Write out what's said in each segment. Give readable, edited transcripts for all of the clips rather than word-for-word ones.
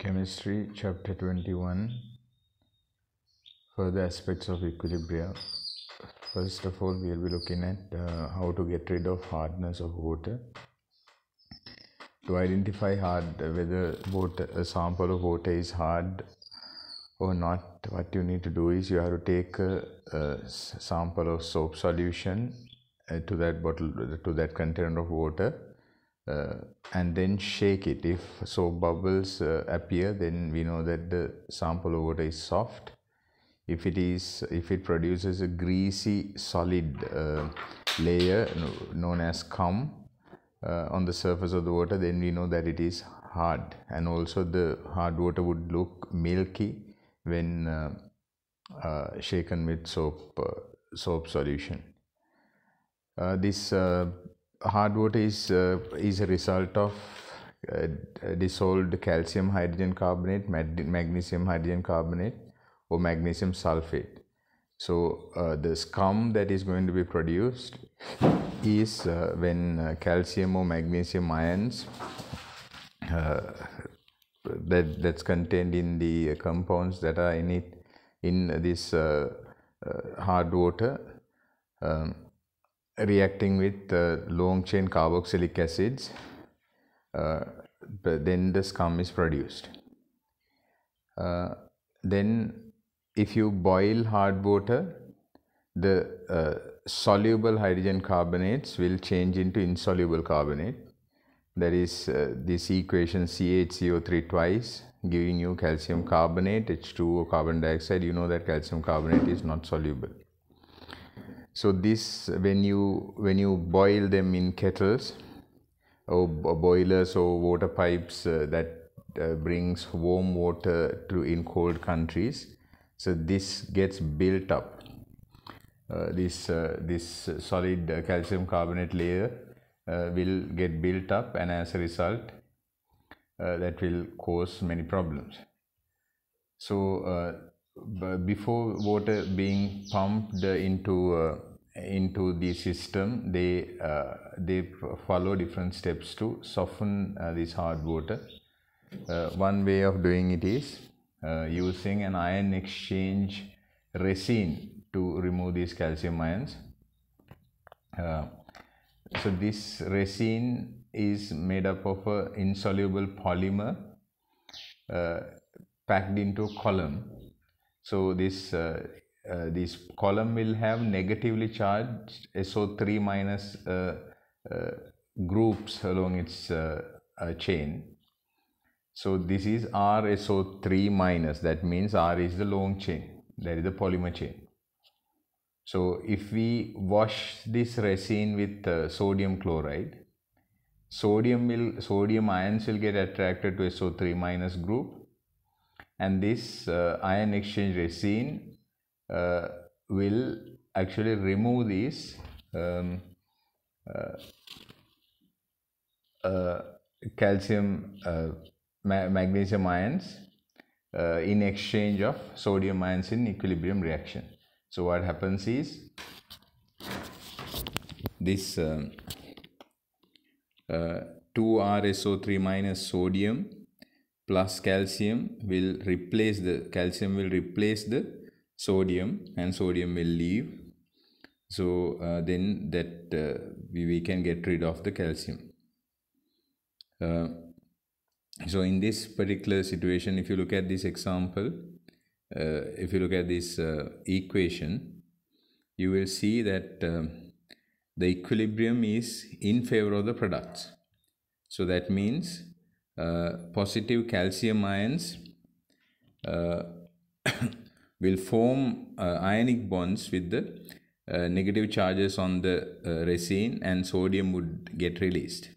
Chemistry, Chapter 21, Further Aspects of Equilibrium. First of all, we will be looking at how to get rid of hardness of water. To identify whether a sample of water is hard or not, what you need to do is you have to take a sample of soap solution to that container of water, and then shake it. If soap bubbles appear, then we know that the sample of water is soft. If it produces a greasy solid layer known as scum on the surface of the water, then we know that it is hard. And also the hard water would look milky when shaken with soap solution. This hard water is a result of dissolved calcium hydrogen carbonate, magnesium hydrogen carbonate, or magnesium sulfate. So the scum that is going to be produced is when calcium or magnesium ions that's contained in the compounds that are in this hard water reacting with long chain carboxylic acids, then the scum is produced. Then if you boil hard water, the soluble hydrogen carbonates will change into insoluble carbonate. That is this equation CaHCO3 twice, giving you calcium carbonate, H2O carbon dioxide. You know that calcium carbonate is not soluble. So this, when you boil them in kettles or boilers or water pipes that brings warm water in cold countries, so this gets built up. This solid calcium carbonate layer will get built up, and as a result that will cause many problems. So before water being pumped into the system, they follow different steps to soften this hard water. One way of doing it is using an ion exchange resin to remove these calcium ions. So this resin is made up of an insoluble polymer packed into a column. So this column will have negatively charged SO3 minus groups along its chain. So this is RSO3 minus, that means R is the long chain, that is the polymer chain. So if we wash this resin with sodium chloride, sodium ions will get attracted to SO3 minus group, and this ion exchange resin will actually remove these calcium magnesium ions in exchange of sodium ions in equilibrium reaction. So what happens is this 2RSO3 minus sodium plus calcium will replace the sodium, and sodium will leave. So then that we can get rid of the calcium. So in this particular situation, if you look at this example, if you look at this equation, you will see that the equilibrium is in favor of the products. So that means positive calcium ions will form ionic bonds with the negative charges on the resin, and sodium would get released.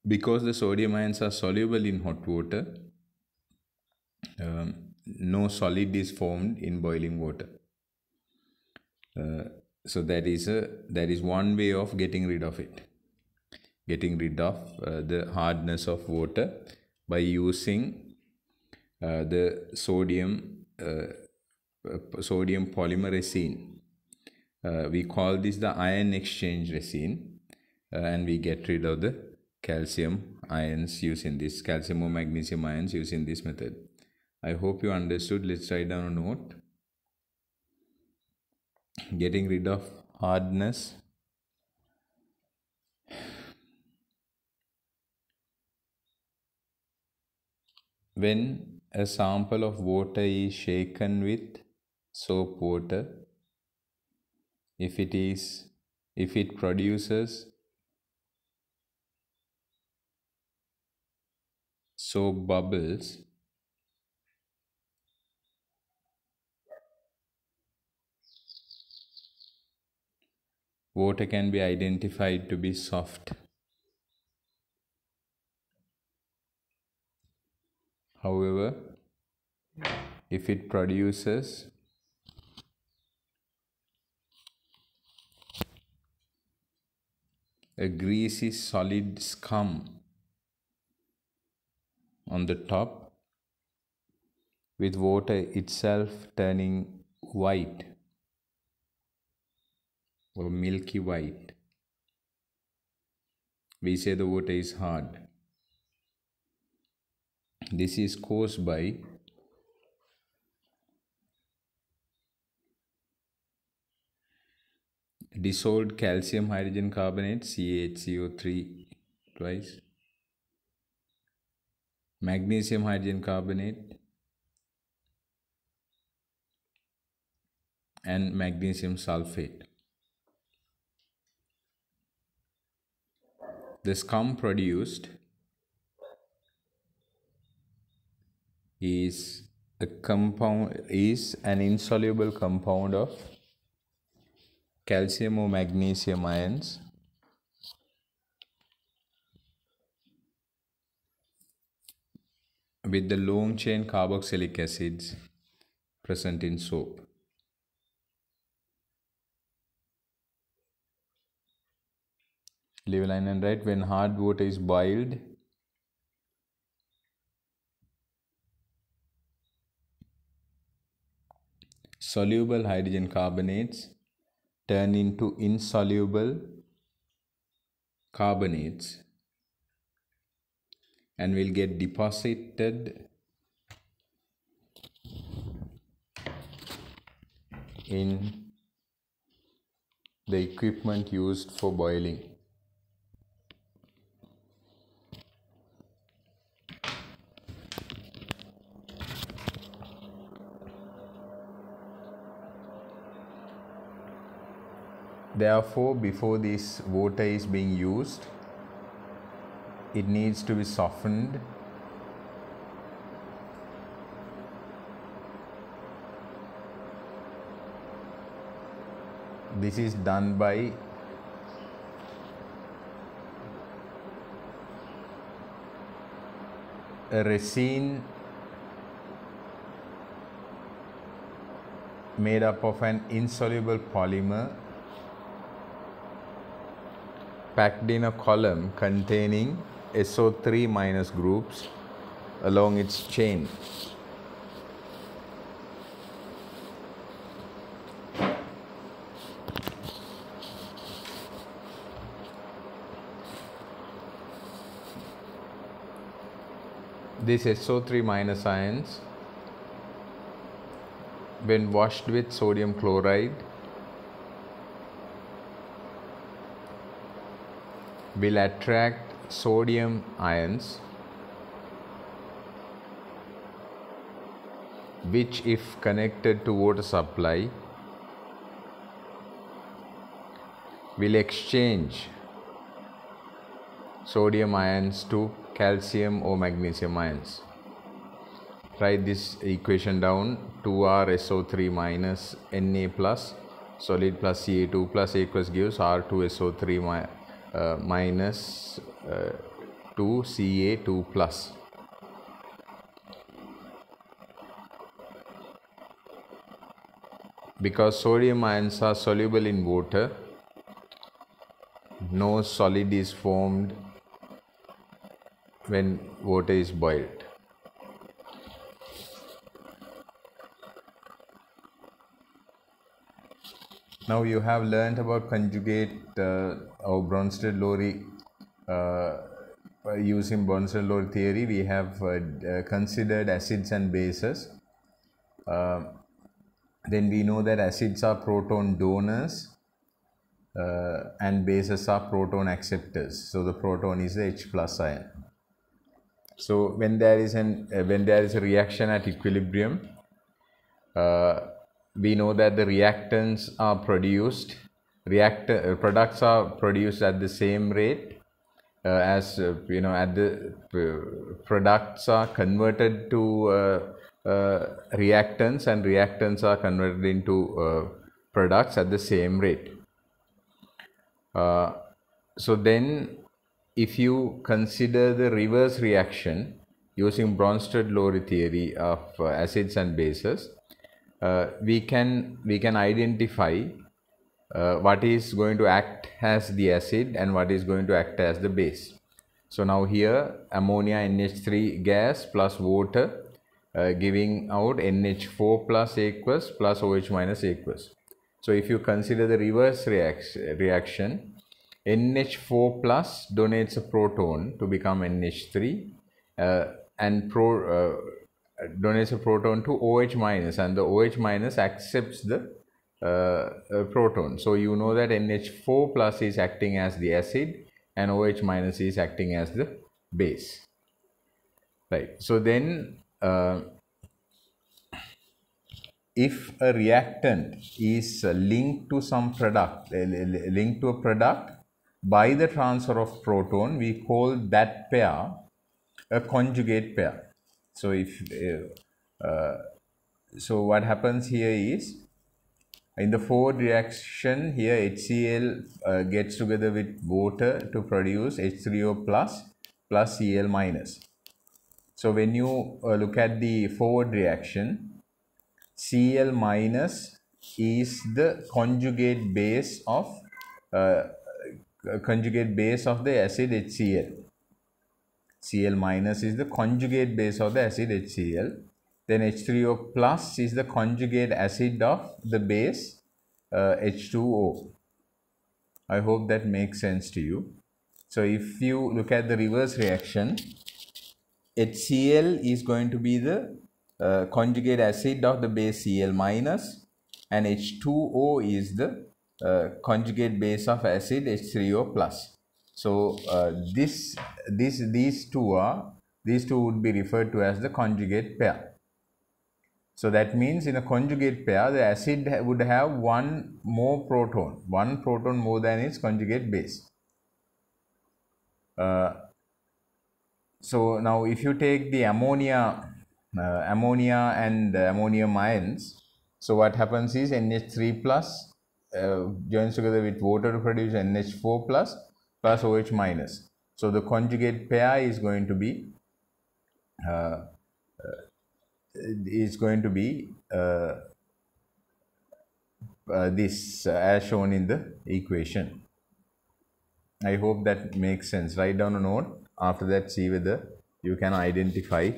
Because the sodium ions are soluble in hot water, no solid is formed in boiling water. So that is one way of getting rid of it. Getting rid of the hardness of water by using the sodium polymer resin. We call this the ion exchange resin, and we get rid of the calcium ions using this, calcium or magnesium ions using this method. I hope you understood. Let's write down a note. Getting rid of hardness. When a sample of water is shaken with soap water, if it produces soap bubbles, water can be identified to be soft. However, if it produces a greasy solid scum on the top, with water itself turning white or milky white, we say the water is hard. This is caused by dissolved calcium hydrogen carbonate, CaHCO3 twice, magnesium hydrogen carbonate, and magnesium sulfate. The scum produced is an insoluble compound of calcium or magnesium ions with the long chain carboxylic acids present in soap. Leave a line and write, when hard water is boiled, soluble hydrogen carbonates turn into insoluble carbonates and will get deposited in the equipment used for boiling. Therefore, before this water is being used, it needs to be softened This is done by a resin made up of an insoluble polymer packed in a column containing SO3 minus groups along its chain. These SO3 minus ions, when washed with sodium chloride, will attract sodium ions, which, if connected to water supply, will exchange sodium ions to calcium or magnesium ions. Write this equation down: 2RSO3 minus Na plus solid plus Ca2 plus aqueous gives R2SO3 minus 2Ca2 plus. Because sodium ions are soluble in water, no solid is formed when water is boiled. Now you have learnt about conjugate or Bronsted-Lowry using Bronsted-Lowry theory, we have considered acids and bases. Then we know that acids are proton donors and bases are proton acceptors. So the proton is the H plus ion. So when there is a reaction at equilibrium, we know that the reactants are produced. Products are produced at the same rate as products are converted to reactants, and reactants are converted into products at the same rate. So then, if you consider the reverse reaction using Bronsted-Lowry theory of acids and bases, we can identify what is going to act as the acid and what is going to act as the base. So now here ammonia NH3 gas plus water giving out NH4 plus aqueous plus OH minus aqueous. So if you consider the reverse reaction, NH4 plus donates a proton to become NH3 and donates a proton to OH minus, and the OH minus accepts the proton. So you know that NH4 plus is acting as the acid and OH minus is acting as the base. Right. So then if a reactant is linked to some product, linked to a product by the transfer of proton, we call that pair a conjugate pair. So if so what happens here is, in the forward reaction here, HCl gets together with water to produce H3O plus Cl minus. So when you look at the forward reaction, Cl minus is the conjugate base of the acid HCl. Cl minus is the conjugate base of the acid HCl. Then H3O plus is the conjugate acid of the base H2O. I hope that makes sense to you. So if you look at the reverse reaction, HCl is going to be the conjugate acid of the base Cl minus, and H2O is the conjugate base of acid H3O plus. So these two would be referred to as the conjugate pair. So that means in a conjugate pair, the acid would have one proton more than its conjugate base. So now if you take the ammonia and ammonium ions, so what happens is NH3 plus joins together with water to produce NH4 plus OH minus. So the conjugate pair is going to be this as shown in the equation. I hope that makes sense. Write down a note. After that, see whether you can identify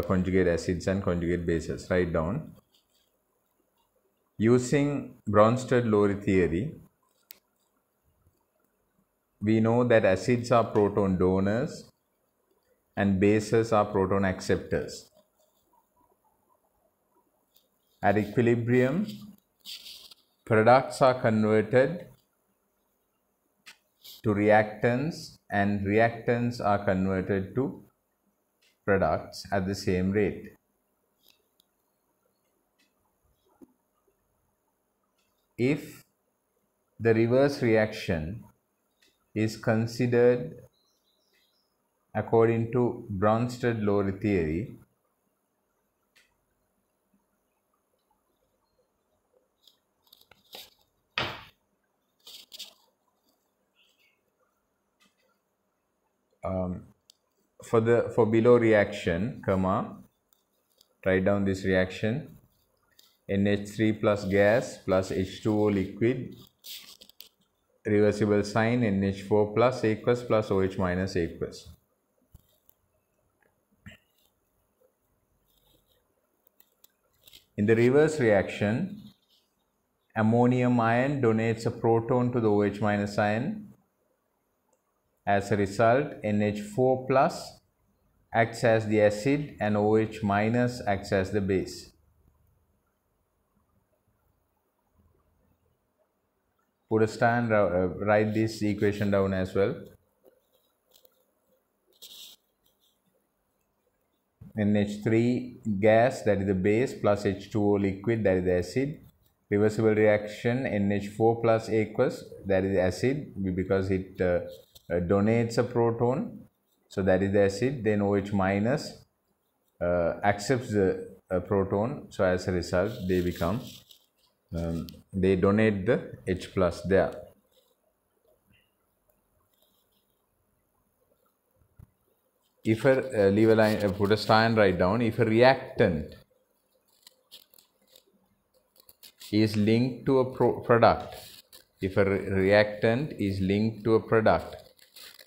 conjugate acids and conjugate bases. Write down. Using Bronsted-Lowry theory, we know that acids are proton donors and bases are proton acceptors. At equilibrium, products are converted to reactants and reactants are converted to products at the same rate. If the reverse reaction is considered according to Bronsted-Lowry theory, for below reaction, write down this reaction: NH3 plus gas plus H2O liquid, reversible sign, NH4 plus aqueous plus OH minus aqueous. In the reverse reaction, ammonium ion donates a proton to the OH minus ion, As a result, NH4 plus acts as the acid and OH minus acts as the base. Put a star and write this equation down as well. NH3 gas, that is the base, plus H2O liquid, that is the acid. Reversible reaction NH4 plus aqueous, that is acid because it donates a proton, so that is the acid. Then OH minus accepts the proton, so as a result they become they donate the H plus there. If a leave a line, put a star and write down, if a reactant is linked to a product, if a reactant is linked to a product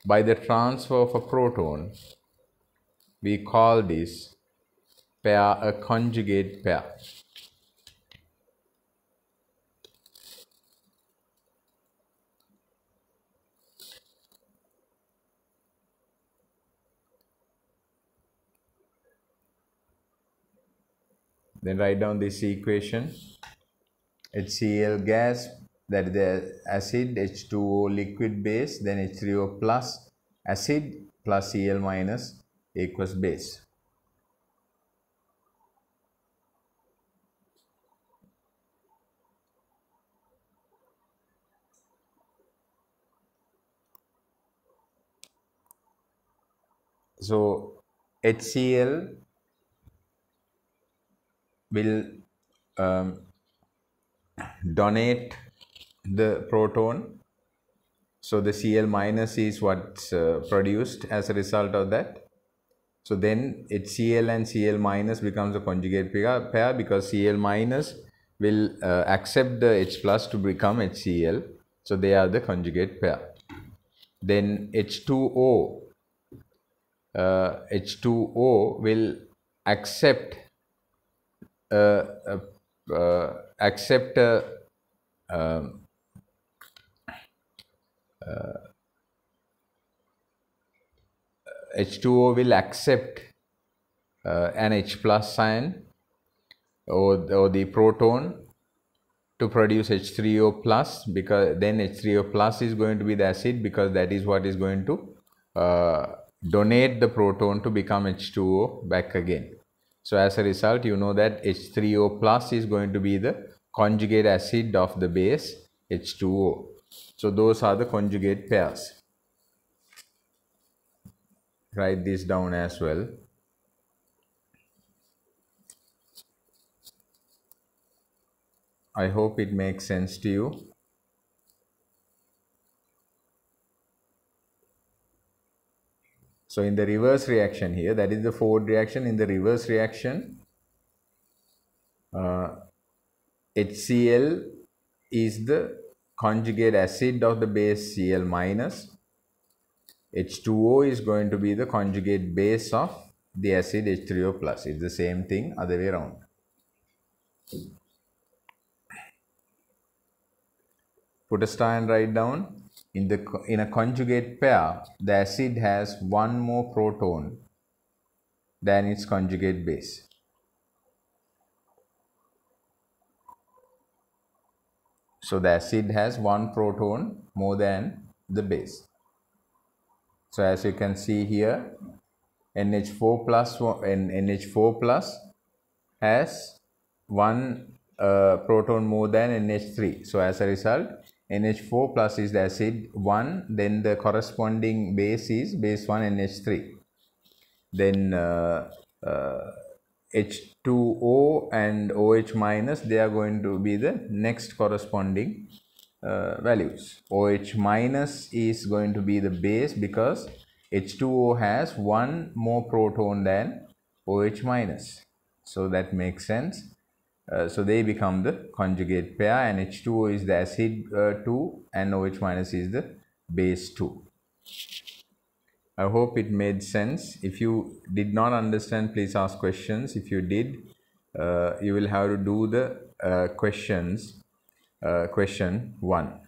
by the transfer of a proton, we call this pair a conjugate pair. Then write down this equation. HCl gas, that is the acid, H2O liquid base, then H3O plus acid plus Cl minus aqueous base. So HCl will donate the proton, so the Cl minus is what's produced as a result of that. So then HCl and Cl minus becomes a conjugate pair because Cl minus will accept the H plus to become HCl, so they are the conjugate pair. Then H2O will accept H2O will accept an H plus ion or the proton to produce H3O plus, because then H3O plus is going to be the acid because that is what is going to donate the proton to become H2O back again. So as a result, you know that H3O plus is going to be the conjugate acid of the base H2O. So those are the conjugate pairs. Write this down as well. I hope it makes sense to you. So in the reverse reaction here, that is the forward reaction. In the reverse reaction, HCl is the conjugate acid of the base Cl minus. H2O is going to be the conjugate base of the acid H3O plus. It's the same thing, other way around. Put a star and write down. In a conjugate pair, the acid has one more proton than its conjugate base. So the acid has one proton more than the base. So as you can see here, NH4 plus has one proton more than NH3. So as a result, NH4 plus is the acid 1, then the corresponding base is base 1 NH3. Then H2O and OH minus, they are going to be the next corresponding values. OH minus is going to be the base because H2O has one more proton than OH minus. So that makes sense. So they become the conjugate pair, and H2O is the acid 2 and OH minus is the base 2. I hope it made sense. If you did not understand, please ask questions. If you did, you will have to do the questions, question 1.